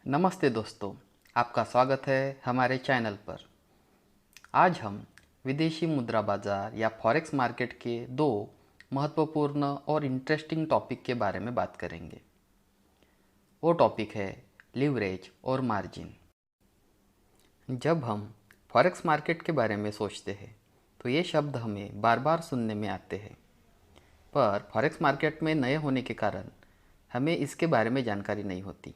नमस्ते दोस्तों, आपका स्वागत है हमारे चैनल पर। आज हम विदेशी मुद्रा बाज़ार या फॉरेक्स मार्केट के दो महत्वपूर्ण और इंटरेस्टिंग टॉपिक के बारे में बात करेंगे। वो टॉपिक है लीवरेज और मार्जिन। जब हम फॉरेक्स मार्केट के बारे में सोचते हैं तो ये शब्द हमें बार बार सुनने में आते हैं, पर फॉरेक्स मार्केट में नए होने के कारण हमें इसके बारे में जानकारी नहीं होती।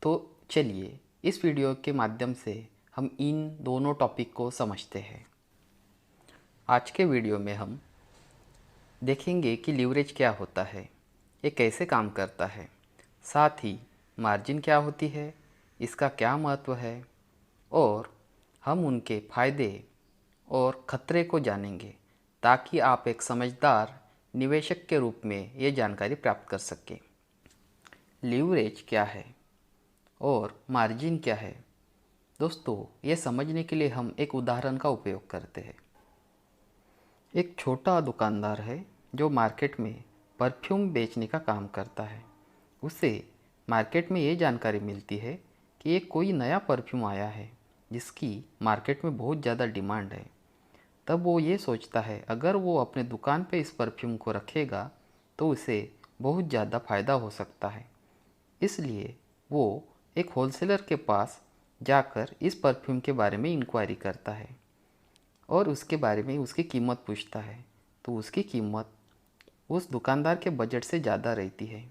तो चलिए इस वीडियो के माध्यम से हम इन दोनों टॉपिक को समझते हैं। आज के वीडियो में हम देखेंगे कि लीवरेज क्या होता है, ये कैसे काम करता है, साथ ही मार्जिन क्या होती है, इसका क्या महत्व है और हम उनके फ़ायदे और ख़तरे को जानेंगे ताकि आप एक समझदार निवेशक के रूप में ये जानकारी प्राप्त कर सकें। लीवरेज क्या है और मार्जिन क्या है? दोस्तों, ये समझने के लिए हम एक उदाहरण का उपयोग करते हैं। एक छोटा दुकानदार है जो मार्केट में परफ्यूम बेचने का काम करता है। उसे मार्केट में ये जानकारी मिलती है कि एक कोई नया परफ्यूम आया है जिसकी मार्केट में बहुत ज़्यादा डिमांड है। तब वो ये सोचता है अगर वो अपने दुकान पे इस परफ्यूम को रखेगा तो उसे बहुत ज़्यादा फ़ायदा हो सकता है। इसलिए वो एक होलसेलर के पास जाकर इस परफ्यूम के बारे में इंक्वायरी करता है और उसके बारे में उसकी कीमत पूछता है, तो उसकी कीमत उस दुकानदार के बजट से ज़्यादा रहती है।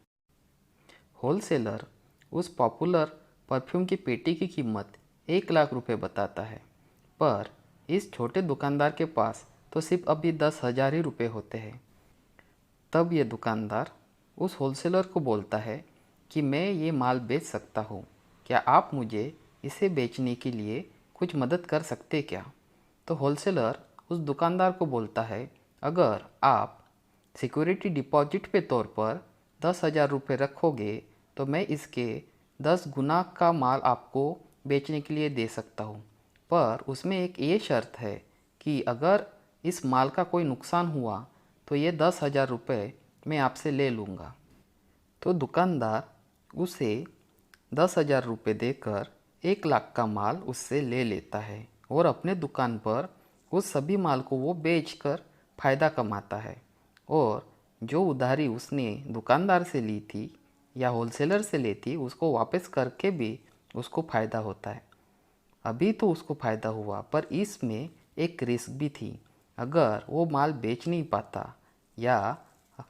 होलसेलर उस पॉपुलर परफ्यूम की पेटी की कीमत 1 लाख रुपए बताता है, पर इस छोटे दुकानदार के पास तो सिर्फ अभी 10,000 ही रुपये होते हैं। तब ये दुकानदार उस होलसेलर को बोलता है कि मैं ये माल बेच सकता हूँ, क्या आप मुझे इसे बेचने के लिए कुछ मदद कर सकते क्या? तो होलसेलर उस दुकानदार को बोलता है अगर आप सिक्योरिटी डिपॉजिट के तौर पर 10,000 रुपये रखोगे तो मैं इसके 10 गुना का माल आपको बेचने के लिए दे सकता हूँ, पर उसमें एक ये शर्त है कि अगर इस माल का कोई नुकसान हुआ तो ये 10,000 रुपये मैं आपसे ले लूँगा। तो दुकानदार उसे 10,000 रुपये देकर 1 लाख का माल उससे ले लेता है और अपने दुकान पर उस सभी माल को वो बेचकर फ़ायदा कमाता है और जो उधारी उसने दुकानदार से ली थी या होलसेलर से ली थी उसको वापस करके भी उसको फ़ायदा होता है। अभी तो उसको फ़ायदा हुआ, पर इसमें एक रिस्क भी थी। अगर वो माल बेच नहीं पाता या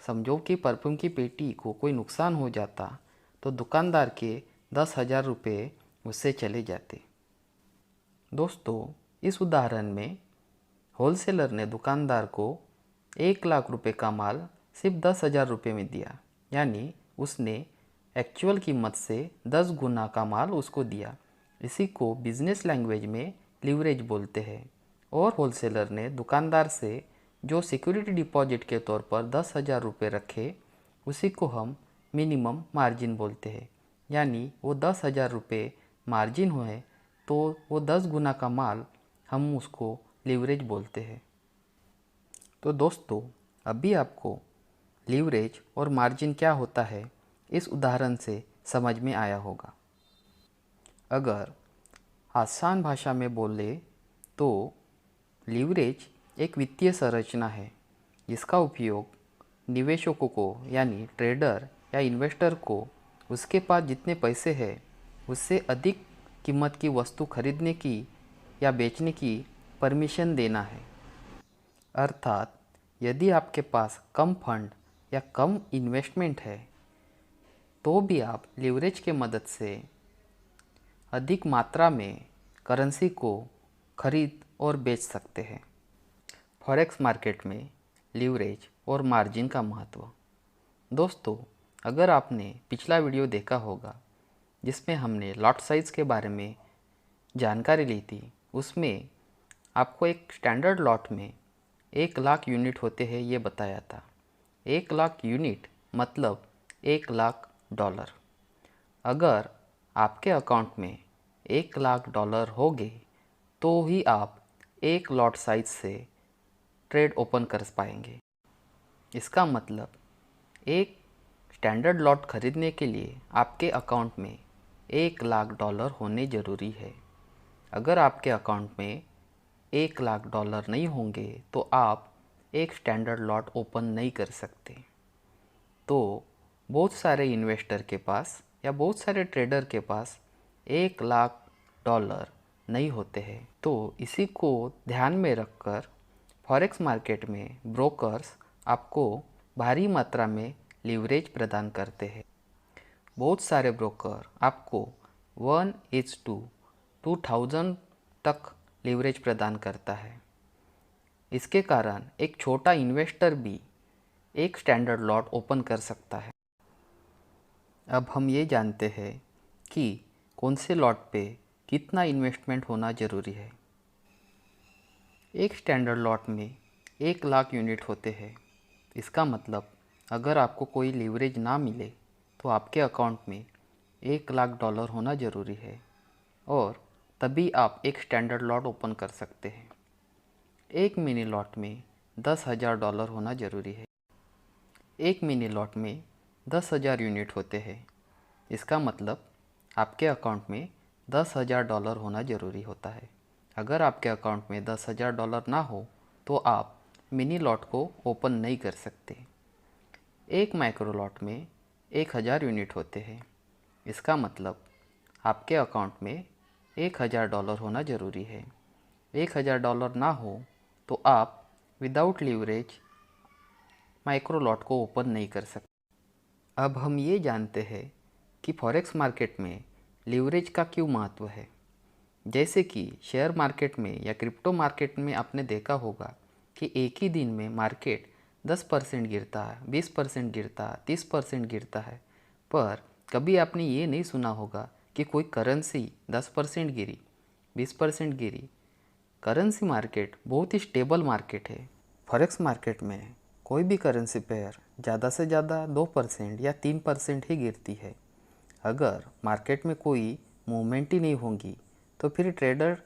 समझो कि परफ्यूम की पेटी को कोई नुकसान हो जाता तो दुकानदार के 10,000 रुपये उससे चले जाते। दोस्तों, इस उदाहरण में होलसेलर ने दुकानदार को 1 लाख रुपये का माल सिर्फ 10,000 रुपये में दिया, यानी उसने एक्चुअल कीमत से 10 गुना का माल उसको दिया। इसी को बिजनेस लैंग्वेज में लीवरेज बोलते हैं। और होलसेलर ने दुकानदार से जो सिक्योरिटी डिपॉजिट के तौर पर 10,000 रुपये रखे, उसी को हम मिनिमम मार्जिन बोलते हैं। यानी वो 10,000 रुपये मार्जिन हुए तो वो 10 गुना का माल हम उसको लीवरेज बोलते हैं। तो दोस्तों, अभी आपको लीवरेज और मार्जिन क्या होता है इस उदाहरण से समझ में आया होगा। अगर आसान भाषा में बोले तो लीवरेज एक वित्तीय संरचना है जिसका उपयोग निवेशकों को यानी ट्रेडर या इन्वेस्टर को उसके पास जितने पैसे हैं उससे अधिक कीमत की वस्तु खरीदने की या बेचने की परमिशन देना है। अर्थात यदि आपके पास कम फंड या कम इन्वेस्टमेंट है तो भी आप लीवरेज के मदद से अधिक मात्रा में करेंसी को खरीद और बेच सकते हैं। फॉरेक्स मार्केट में लीवरेज और मार्जिन का महत्व। दोस्तों, अगर आपने पिछला वीडियो देखा होगा जिसमें हमने लॉट साइज़ के बारे में जानकारी ली थी, उसमें आपको एक स्टैंडर्ड लॉट में 1 लाख यूनिट होते हैं ये बताया था। 1 लाख यूनिट मतलब 1 लाख डॉलर। अगर आपके अकाउंट में 1 लाख डॉलर हो गए तो ही आप एक लॉट साइज से ट्रेड ओपन कर पाएंगे। इसका मतलब एक स्टैंडर्ड लॉट खरीदने के लिए आपके अकाउंट में $1,00,000 होने ज़रूरी है। अगर आपके अकाउंट में $1,00,000 नहीं होंगे तो आप एक स्टैंडर्ड लॉट ओपन नहीं कर सकते। तो बहुत सारे इन्वेस्टर के पास या बहुत सारे ट्रेडर के पास $1,00,000 नहीं होते हैं। तो इसी को ध्यान में रखकर फॉरेक्स मार्केट में ब्रोकर्स आपको भारी मात्रा में लीवरेज प्रदान करते हैं। बहुत सारे ब्रोकर आपको 1:2000 तक लीवरेज प्रदान करता है। इसके कारण एक छोटा इन्वेस्टर भी एक स्टैंडर्ड लॉट ओपन कर सकता है। अब हम ये जानते हैं कि कौन से लॉट पे कितना इन्वेस्टमेंट होना ज़रूरी है। एक स्टैंडर्ड लॉट में 1,00,000 यूनिट होते हैं। इसका मतलब अगर आपको कोई लीवरेज ना मिले तो आपके अकाउंट में $1,00,000 होना ज़रूरी है और तभी आप एक स्टैंडर्ड लॉट ओपन कर सकते हैं। एक मिनी लॉट में $10,000 होना ज़रूरी है। एक मिनी लॉट में 10,000 यूनिट होते हैं। इसका मतलब आपके अकाउंट में $10,000 होना ज़रूरी होता है। अगर आपके अकाउंट में $10,000 ना हो तो आप मिनी लॉट को ओपन नहीं कर सकते। एक माइक्रो लॉट में 1,000 यूनिट होते हैं। इसका मतलब आपके अकाउंट में $1,000 होना ज़रूरी है। $1,000 ना हो तो आप विदाउट लीवरेज माइक्रो लॉट को ओपन नहीं कर सकते। अब हम ये जानते हैं कि फॉरेक्स मार्केट में लीवरेज का क्यों महत्व है। जैसे कि शेयर मार्केट में या क्रिप्टो मार्केट में आपने देखा होगा कि एक ही दिन में मार्केट 10% गिरता है, 20% गिरता है, 30% गिरता है, पर कभी आपने ये नहीं सुना होगा कि कोई करेंसी 10% गिरी, 20% गिरी। करेंसी मार्केट बहुत ही स्टेबल मार्केट है। फॉरेक्स मार्केट में कोई भी करेंसी पेयर ज़्यादा से ज़्यादा 2% या 3% ही गिरती है। अगर मार्केट में कोई मूवमेंट ही नहीं होगी तो फिर ट्रेडर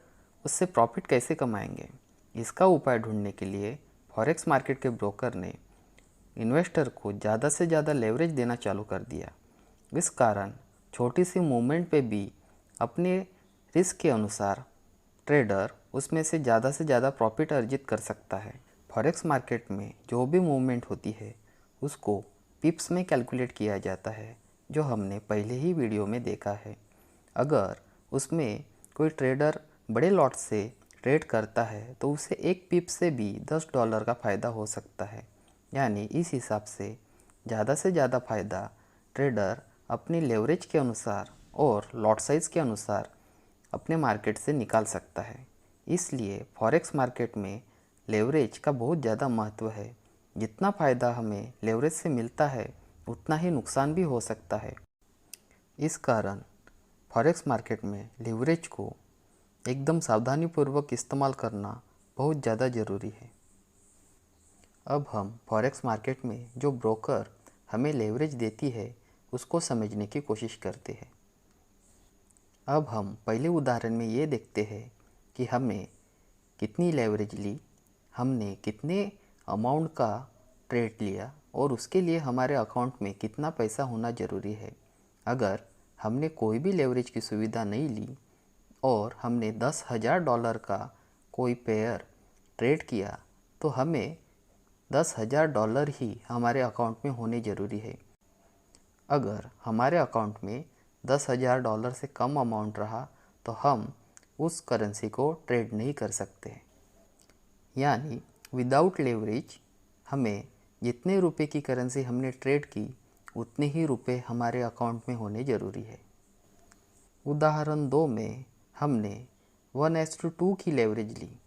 उससे प्रॉफिट कैसे कमाएंगे। इसका उपाय ढूंढने के लिए फॉरेक्स मार्केट के ब्रोकर ने इन्वेस्टर को ज़्यादा से ज़्यादा लेवरेज देना चालू कर दिया। इस कारण छोटी सी मूवमेंट पे भी अपने रिस्क के अनुसार ट्रेडर उसमें से ज़्यादा प्रॉफिट अर्जित कर सकता है। फॉरेक्स मार्केट में जो भी मूवमेंट होती है उसको पिप्स में कैलकुलेट किया जाता है, जो हमने पहले ही वीडियो में देखा है। अगर उसमें कोई ट्रेडर बड़े लॉट से ट्रेड करता है तो उसे एक पिप से भी $10 का फ़ायदा हो सकता है। यानी इस हिसाब से ज़्यादा फ़ायदा ट्रेडर अपनी लेवरेज के अनुसार और लॉट साइज़ के अनुसार अपने मार्केट से निकाल सकता है। इसलिए फॉरेक्स मार्केट में लेवरेज का बहुत ज़्यादा महत्व है। जितना फ़ायदा हमें लेवरेज से मिलता है उतना ही नुकसान भी हो सकता है। इस कारण फॉरेक्स मार्केट में लेवरेज को एकदम सावधानीपूर्वक इस्तेमाल करना बहुत ज़्यादा ज़रूरी है। अब हम फॉरेक्स मार्केट में जो ब्रोकर हमें लेवरेज देती है उसको समझने की कोशिश करते हैं। अब हम पहले उदाहरण में ये देखते हैं कि हमें कितनी लेवरेज ली, हमने कितने अमाउंट का ट्रेड लिया और उसके लिए हमारे अकाउंट में कितना पैसा होना ज़रूरी है। अगर हमने कोई भी लेवरेज की सुविधा नहीं ली और हमने $10,000 का कोई पेयर ट्रेड किया तो हमें $10,000 ही हमारे अकाउंट में होने ज़रूरी है। अगर हमारे अकाउंट में $10,000 से कम अमाउंट रहा तो हम उस करेंसी को ट्रेड नहीं कर सकते। यानी विदाउट लेवरेज हमें जितने रुपए की करेंसी हमने ट्रेड की उतने ही रुपए हमारे अकाउंट में होने ज़रूरी है। उदाहरण 2 में हमने 1:2 की लेवरेज ली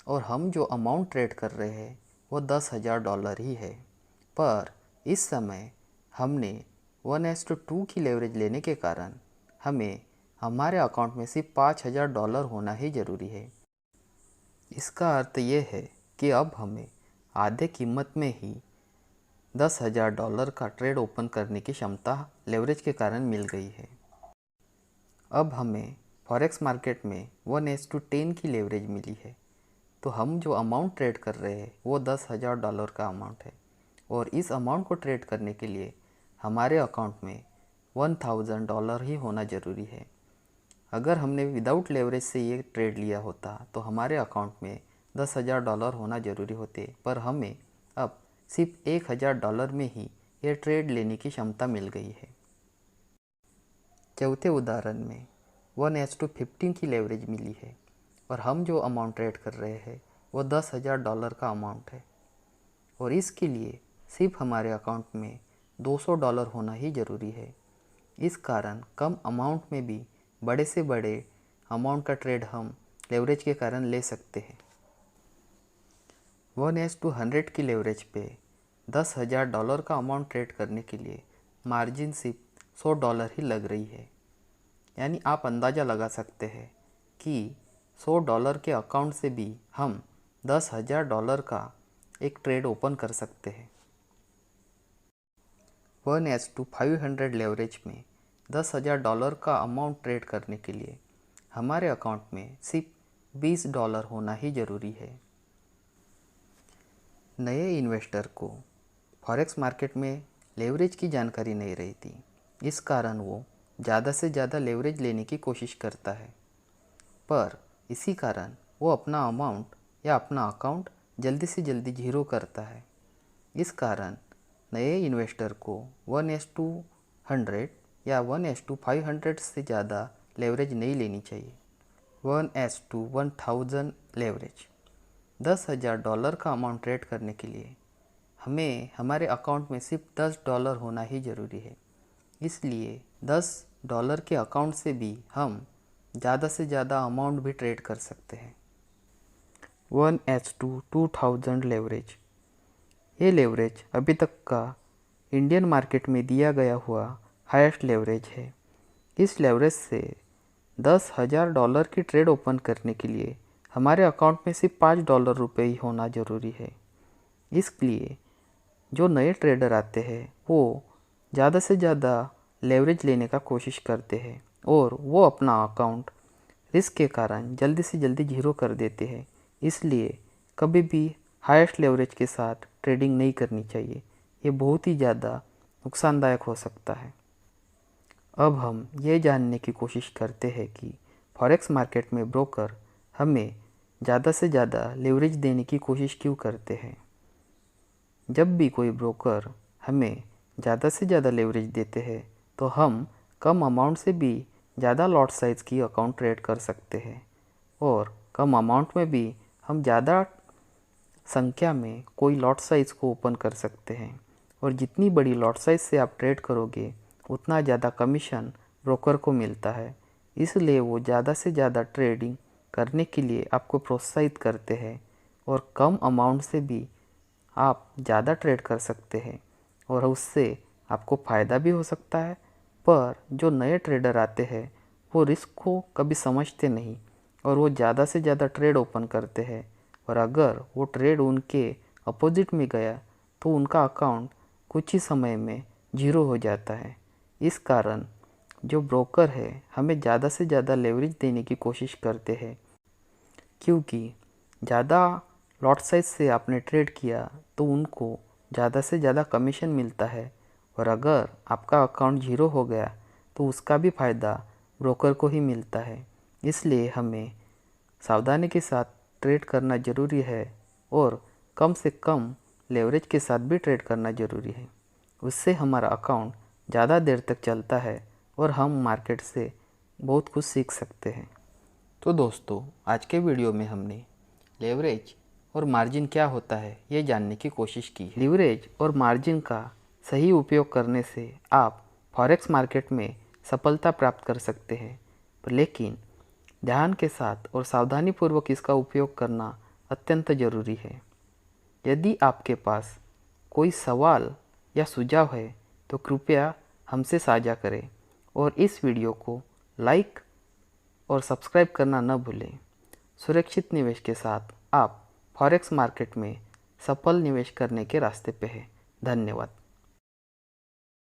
और हम जो अमाउंट ट्रेड कर रहे हैं वो $10,000 ही है, पर इस समय हमने 1:2 की लेवरेज लेने के कारण हमें हमारे अकाउंट में सिर्फ $5,000 होना ही ज़रूरी है। इसका अर्थ ये है कि अब हमें आधे कीमत में ही $10,000 का ट्रेड ओपन करने की क्षमता लेवरेज के कारण मिल गई है। अब हमें फॉरेक्स मार्केट में 1:10 की लेवरेज मिली है, तो हम जो अमाउंट ट्रेड कर रहे हैं वो $10,000 का अमाउंट है और इस अमाउंट को ट्रेड करने के लिए हमारे अकाउंट में $1000 ही होना ज़रूरी है। अगर हमने विदाउट लेवरेज से ये ट्रेड लिया होता तो हमारे अकाउंट में $10,000 होना ज़रूरी होते, पर हमें अब सिर्फ $1000 में ही ये ट्रेड लेने की क्षमता मिल गई है। चौथे उदाहरण में 1:15 की लेवरेज मिली है और हम जो अमाउंट ट्रेड कर रहे हैं वो $10,000 का अमाउंट है और इसके लिए सिर्फ हमारे अकाउंट में $200 होना ही ज़रूरी है। इस कारण कम अमाउंट में भी बड़े से बड़े अमाउंट का ट्रेड हम लेवरेज के कारण ले सकते हैं। 1:100 की लेवरेज पे $10,000 का अमाउंट ट्रेड करने के लिए मार्जिन सिर्फ $100 ही लग रही है। यानी आप अंदाज़ा लगा सकते हैं कि $100 के अकाउंट से भी हम $10,000 का एक ट्रेड ओपन कर सकते हैं। 1:500 लेवरेज में $10,000 का अमाउंट ट्रेड करने के लिए हमारे अकाउंट में सिर्फ $20 होना ही ज़रूरी है। नए इन्वेस्टर को फॉरेक्स मार्केट में लेवरेज की जानकारी नहीं रहती, इस कारण वो ज़्यादा से ज़्यादा लेवरेज लेने की कोशिश करता है, पर इसी कारण वो अपना अमाउंट या अपना अकाउंट जल्दी से जल्दी ज़ीरो करता है। इस कारण नए इन्वेस्टर को 1:100 या 1:500 से ज़्यादा लेवरेज नहीं लेनी चाहिए। 1:1000 लेवरेज $10,000 का अमाउंट ट्रेड करने के लिए हमें हमारे अकाउंट में सिर्फ $10 होना ही ज़रूरी है। इसलिए $10 के अकाउंट से भी हम ज़्यादा से ज़्यादा अमाउंट भी ट्रेड कर सकते हैं। 1:2000 लेवरेज, ये लेवरेज अभी तक का इंडियन मार्केट में दिया गया हुआ हाईएस्ट लेवरेज है। इस लेवरेज से $10,000 की ट्रेड ओपन करने के लिए हमारे अकाउंट में सिर्फ $5 ही होना ज़रूरी है। इसलिए जो नए ट्रेडर आते हैं वो ज़्यादा से ज़्यादा लेवरेज लेने का कोशिश करते हैं और वो अपना अकाउंट रिस्क के कारण जल्दी से जल्दी ज़ीरो कर देते हैं। इसलिए कभी भी हाईएस्ट लेवरेज के साथ ट्रेडिंग नहीं करनी चाहिए, ये बहुत ही ज़्यादा नुकसानदायक हो सकता है। अब हम ये जानने की कोशिश करते हैं कि फॉरेक्स मार्केट में ब्रोकर हमें ज़्यादा से ज़्यादा लेवरेज देने की कोशिश क्यों करते हैं। जब भी कोई ब्रोकर हमें ज़्यादा से ज़्यादा लेवरेज देते हैं तो हम कम अमाउंट से भी ज़्यादा लॉट साइज़ की अकाउंट ट्रेड कर सकते हैं और कम अमाउंट में भी हम ज़्यादा संख्या में कोई लॉट साइज़ को ओपन कर सकते हैं और जितनी बड़ी लॉट साइज़ से आप ट्रेड करोगे उतना ज़्यादा कमीशन ब्रोकर को मिलता है। इसलिए वो ज़्यादा से ज़्यादा ट्रेडिंग करने के लिए आपको प्रोत्साहित करते हैं और कम अमाउंट से भी आप ज़्यादा ट्रेड कर सकते हैं और उससे आपको फ़ायदा भी हो सकता है। पर जो नए ट्रेडर आते हैं वो रिस्क को कभी समझते नहीं और वो ज़्यादा से ज़्यादा ट्रेड ओपन करते हैं और अगर वो ट्रेड उनके अपोजिट में गया तो उनका अकाउंट कुछ ही समय में ज़ीरो हो जाता है। इस कारण जो ब्रोकर है हमें ज़्यादा से ज़्यादा लेवरेज देने की कोशिश करते हैं, क्योंकि ज़्यादा लॉट साइज से आपने ट्रेड किया तो उनको ज़्यादा से ज़्यादा कमीशन मिलता है और अगर आपका अकाउंट ज़ीरो हो गया तो उसका भी फ़ायदा ब्रोकर को ही मिलता है। इसलिए हमें सावधानी के साथ ट्रेड करना ज़रूरी है और कम से कम लेवरेज के साथ भी ट्रेड करना ज़रूरी है। उससे हमारा अकाउंट ज़्यादा देर तक चलता है और हम मार्केट से बहुत कुछ सीख सकते हैं। तो दोस्तों, आज के वीडियो में हमने लेवरेज और मार्जिन क्या होता है ये जानने की कोशिश की है। लेवरेज और मार्जिन का सही उपयोग करने से आप फॉरेक्स मार्केट में सफलता प्राप्त कर सकते हैं, लेकिन ध्यान के साथ और सावधानीपूर्वक इसका उपयोग करना अत्यंत ज़रूरी है। यदि आपके पास कोई सवाल या सुझाव है तो कृपया हमसे साझा करें और इस वीडियो को लाइक और सब्सक्राइब करना न भूलें। सुरक्षित निवेश के साथ आप फॉरेक्स मार्केट में सफल निवेश करने के रास्ते पे हैं। धन्यवाद।